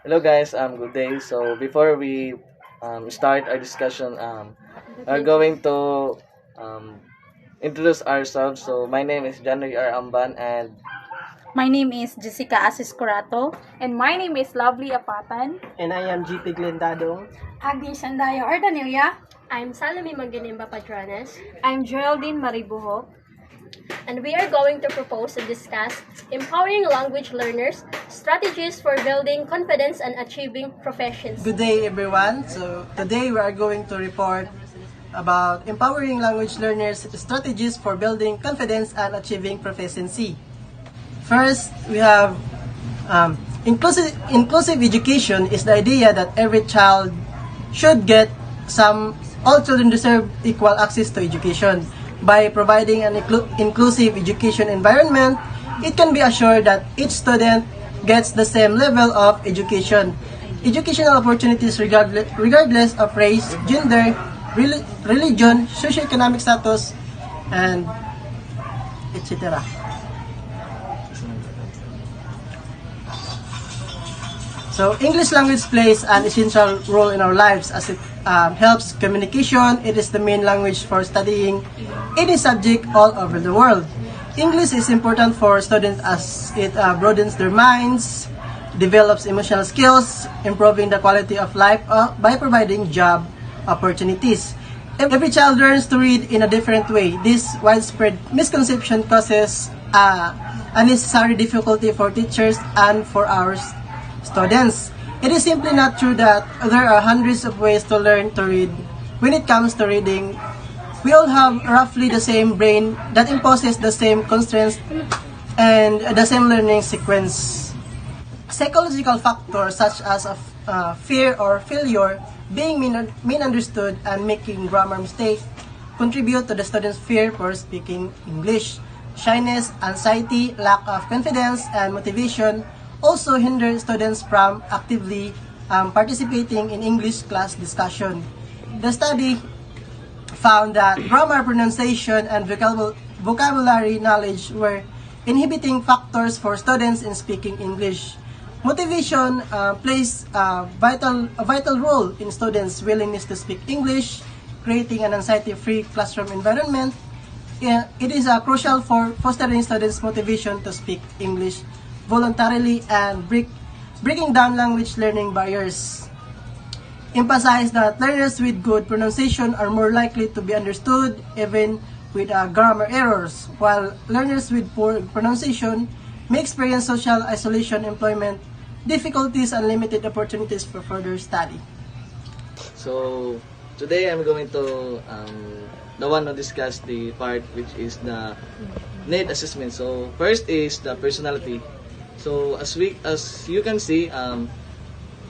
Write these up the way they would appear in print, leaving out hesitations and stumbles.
Hello guys, good day. So before we start our discussion, we're going to um, introduce ourselves. So my name is January R. Amban, and My name is Jessica Asis Curato. And my name is Lovely Apatan. And I am GP Glendadong. Agnes Sandayo Ordanilia. I'm Salome Magdalena Patrones, I'm Geraldine Maribuho. and we are going to propose and discuss empowering language learners, strategies for building confidence and achieving proficiency. Good day, everyone. So today we are going to report about empowering language learners, strategies for building confidence and achieving proficiency. First, we have inclusive education is the idea that every child should get all children deserve equal access to education. By providing an inclusive education environment, it can be assured that each student gets the same level of education. Educational opportunities regardless of race, gender, religion, socioeconomic status, and etc. So English language plays an essential role in our lives as it helps communication. It is the main language for studying any subject all over the world. English is important for students as it broadens their minds, develops emotional skills, improving the quality of life by providing job opportunities. Every child learns to read in a different way. This widespread misconception causes unnecessary difficulty for teachers and for our students. It is simply not true that there are hundreds of ways to learn to read. When it comes to reading, we all have roughly the same brain that imposes the same constraints and the same learning sequence. Psychological factors such as fear or failure, being misunderstood, and making grammar mistakes contribute to the student's fear for speaking English. Shyness, anxiety, lack of confidence, and motivation also hinder students from actively participating in English class discussion. The study found that grammar, pronunciation, and vocabulary knowledge were inhibiting factors for students in speaking English. Motivation plays a vital role in students' willingness to speak English, creating an anxiety-free classroom environment. It is crucial for fostering students' motivation to speak English voluntarily and breaking down language learning barriers. Emphasize that learners with good pronunciation are more likely to be understood even with grammar errors, while learners with poor pronunciation may experience social isolation, employment difficulties, and limited opportunities for further study. so today I'm going to the one to discuss the part which is the need assessment. So first is the personality. So as you can see,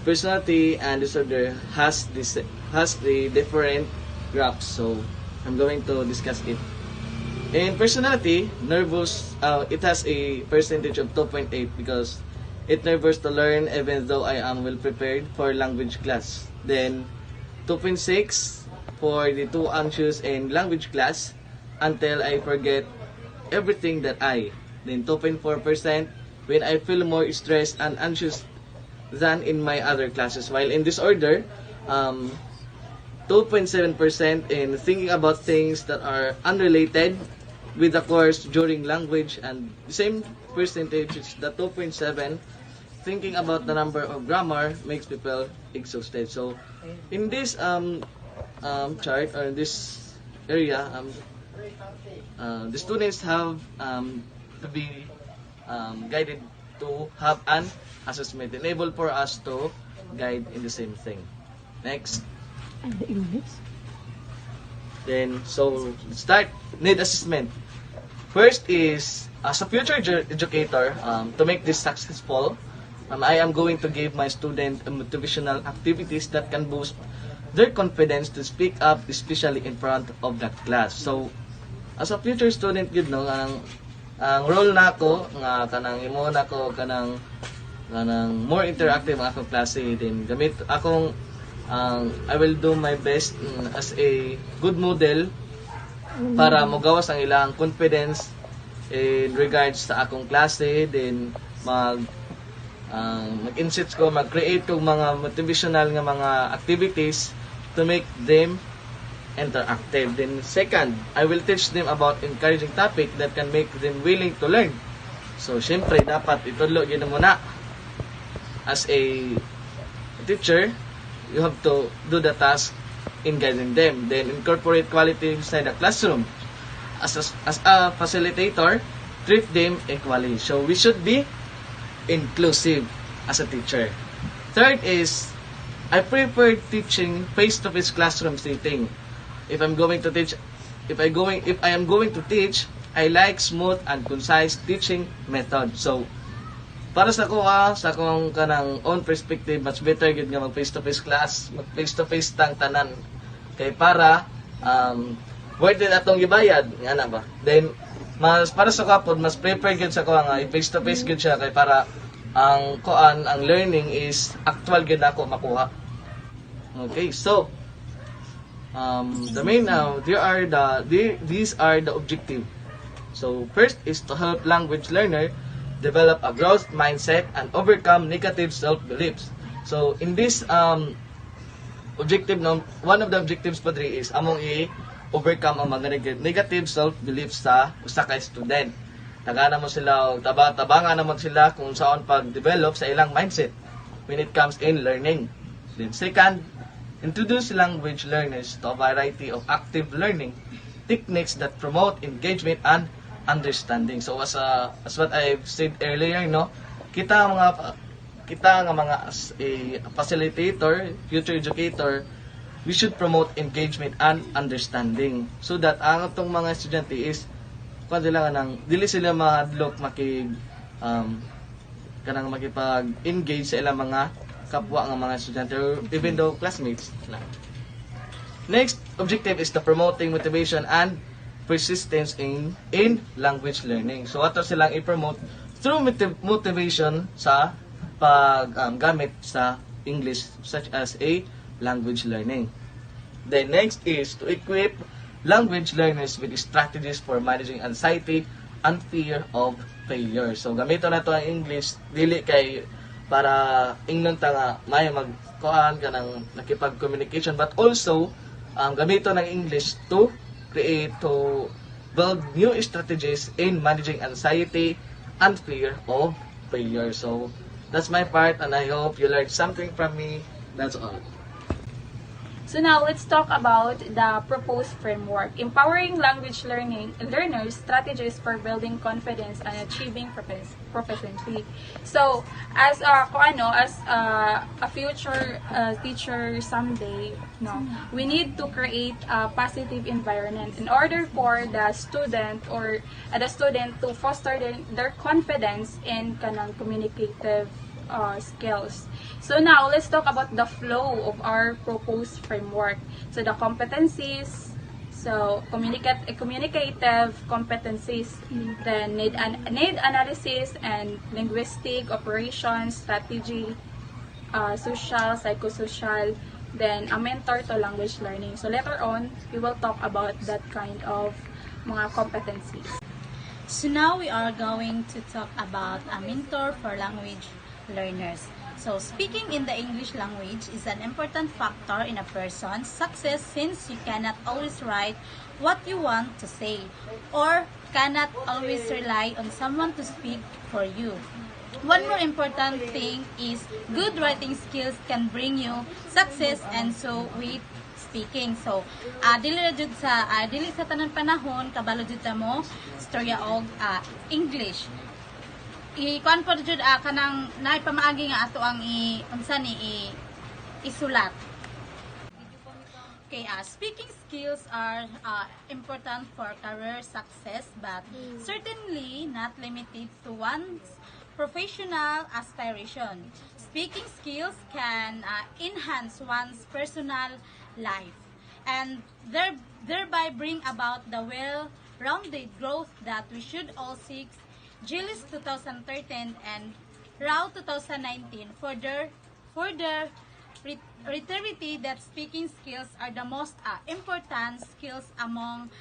personality and disorder has the different graphs. So I'm going to discuss it. In personality, nervous, it has a percentage of 2.8 because it nervous to learn even though I am well prepared for language class. Then 2.6 for the too anxious in language class until I forget everything that I. Then 2.4% when I feel more stressed and anxious than in my other classes. While in disorder, 2.7% in thinking about things that are unrelated with the course during language, and the same percentage is the 2.7 thinking about the number of grammar makes people exhausted. So in this chart or in this area, the students have to be guided to have an assessment enabled for us to guide in the same thing. Next. Then, so start need assessment. First is as a future educator, to make this successful, I am going to give my student motivational activities that can boost their confidence to speak up, especially in front of the class. So, as a future student, ang role nako nga kanang imo nako kanang more interactive ang akong klase, din gamit akong I will do my best as a good model para mogawas ang ilang confidence in regards sa akong klase, din mag-insist ko, mag-create kong mga motivational nga mga activities to make them interactive. Then second, I will teach them about encouraging topic that can make them willing to learn. So syempre dapat itudlo gyud mo na. As a teacher, you have to do the task in guiding them. Then incorporate quality inside the classroom. As a facilitator, treat them equally. So we should be inclusive as a teacher. Third is, I prefer teaching face-to-face classroom setting. If I am going to teach, I like smooth and concise teaching method. So para sa ko sa akong kanang own perspective, much better gid nga mag face-to-face class, mag face-to-face tang tanan. Kay para worth it atong gibayad, nga na ba? Then mas para sa kapod, mas prefer gyud sa ko nga face-to-face gyud siya kay para ang learning is actual gyud ako makuha. Okay, so these are the objective. So first is to help language learner develop a growth mindset and overcome negative self-beliefs. So in this objective, one of the objectives pa diri is among overcome ang mga negative self-beliefs sa usa ka student. Tagana mo sila, tabangan naman sila kung saan pag-develop sa ilang mindset when it comes in learning. Then second, introduce language learners to a variety of active learning techniques that promote engagement and understanding. So as what I've said earlier, kita nga mga as a facilitator, future educator, we should promote engagement and understanding so that ang atong mga estudyante is dili sila mahadlok makipag-engage sa ilang mga kapwa nga mga estudyante or even though classmates lang. Next objective is the promoting motivation and persistence in language learning. So ato silang i-promote through motivation sa paggamit sa English such as a language learning. Then next is to equip language learners with strategies for managing anxiety and fear of failure. So gamito na to ang English dili kay para ingnon ta nga may magkuan ka ng nakipag-communication, but also gamito ng English to build new strategies in managing anxiety and fear of failure. So that's my part, and I hope you learned something from me. That's all. So now let's talk about the proposed framework, empowering language learners strategies for building confidence and achieving proficiency. So as a future teacher someday, we need to create a positive environment in order for the student to foster their confidence in kanang communicative skills. So now, let's talk about the flow of our proposed framework. So the competencies, communicative competencies, then need analysis and linguistic operations, strategy, social, psychosocial, then a mentor to language learning. So later on, we will talk about that kind of mga competencies. So now we are going to talk about a mentor for language learners. So speaking in the English language is an important factor in a person's success, since you cannot always write what you want to say or cannot always rely on someone to speak for you. One more important thing is good writing skills can bring you success, and so with speaking. So dili sa tanan panahon kabalo jud ta mo istorya og English. Ikuan po jud kanang naipamaagi nga ato ang isulat. Okay, speaking skills are important for career success, but certainly not limited to one's professional aspiration. Speaking skills can enhance one's personal life and thereby bring about the well-rounded growth that we should all seek. GLIS 2013 and RAW 2019 further reiterated that speaking skills are the most important skills among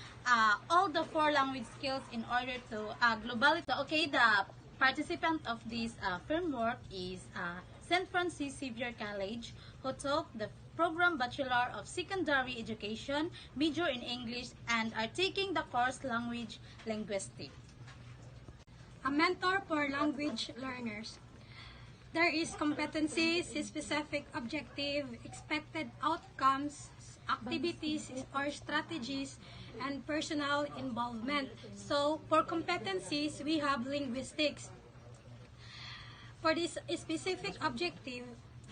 all the 4 language skills in order to globally. So, okay, the participant of this framework is St. Francis Xavier College, who took the program Bachelor of Secondary Education, major in English, and are taking the course Language Linguistics. A mentor for language learners. There is competencies, specific objective, expected outcomes, activities or strategies, and personal involvement. So, for competencies, we have linguistics. For this specific objective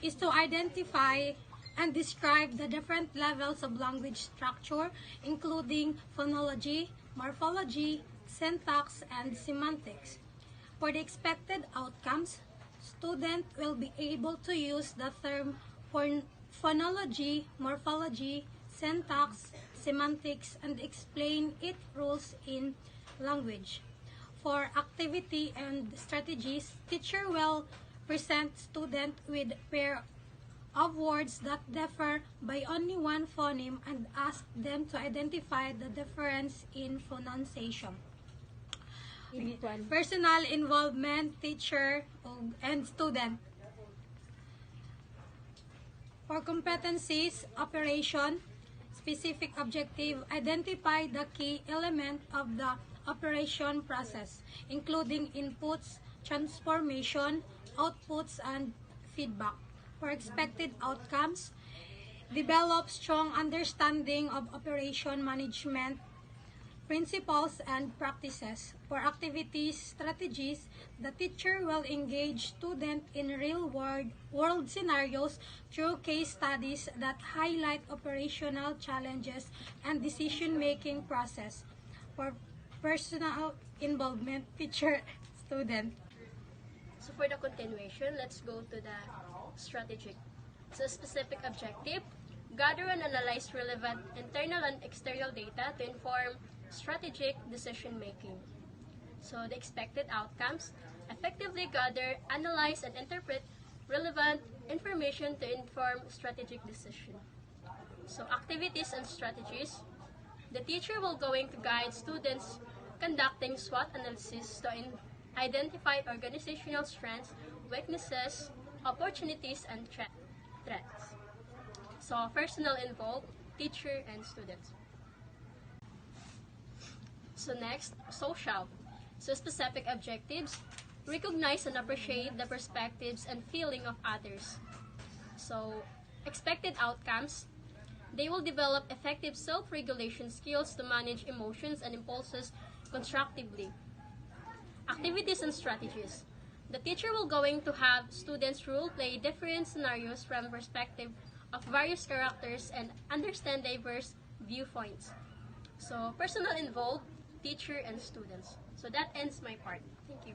is to identify and describe the different levels of language structure, including phonology, morphology, syntax, and semantics. For the expected outcomes, student will be able to use the term phonology, morphology, syntax, semantics, and explain its rules in language. For activity and strategies, teacher will present student with pair of words that differ by only one phoneme and ask them to identify the difference in pronunciation. Personal involvement, teacher and student. For competencies, operation, specific objective, identify the key element of the operation process, including inputs, transformation, outputs, and feedback. For expected outcomes, develop strong understanding of operation management principles and practices. For activities strategies, the teacher will engage students in real-world scenarios through case studies that highlight operational challenges and decision-making process. For personal involvement, teacher-student. So for the continuation, let's go to the strategic. So specific objective, gather and analyze relevant internal and external data to inform strategic decision making. So the expected outcomes, effectively gather, analyze, and interpret relevant information to inform strategic decision. So activities and strategies, the teacher will going to guide students conducting SWOT analysis to identify organizational strengths, weaknesses, opportunities, and threats. So personal involved, teacher and students. So next, social. So specific objectives, recognize and appreciate the perspectives and feeling of others. So expected outcomes, they will develop effective self-regulation skills to manage emotions and impulses constructively. Activities and strategies. The teacher will going to have students role play different scenarios from perspective of various characters and understand diverse viewpoints. So personal involved, teacher and students. So that ends my part. Thank you.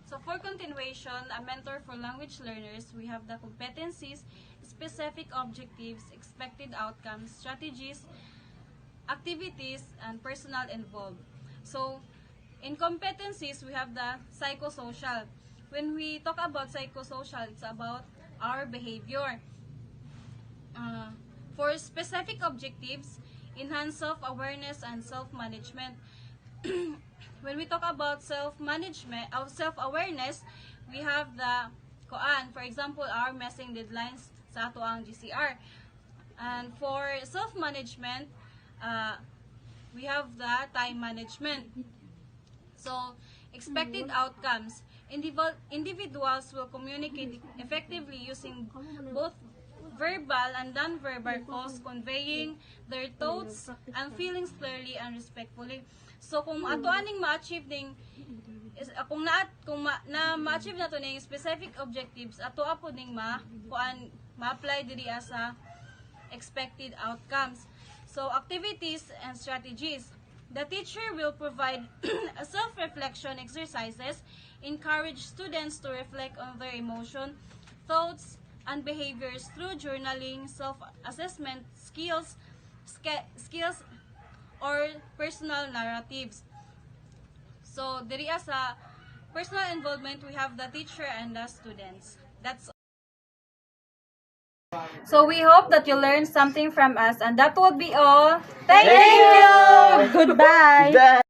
So for continuation, a mentor for language learners, we have the competencies, specific objectives, expected outcomes, strategies, activities, and personal involved. So in competencies, we have the psychosocial. When we talk about psychosocial, it's about our behavior. For specific objectives, enhance self-awareness and self-management. When we talk about self-management or self-awareness, we have the for example, our messing deadlines sa ato ang GCR. And for self-management, we have the time management. So, expected outcomes. Individuals will communicate effectively using both verbal and non-verbal cues, conveying their thoughts and feelings clearly and respectfully. So kung ato aning ma-achieve ning ma-achieve na to ning specific objectives, ato apo ning ma-apply diri sa expected outcomes. So activities and strategies. The teacher will provide self-reflection exercises, encourage students to reflect on their emotion, thoughts, and behaviors through journaling, self-assessment, skills, or personal narratives. So, diri sa personal involvement, we have the teacher and the students. That's So we hope that you learned something from us, and that would be all. Thank you! Goodbye!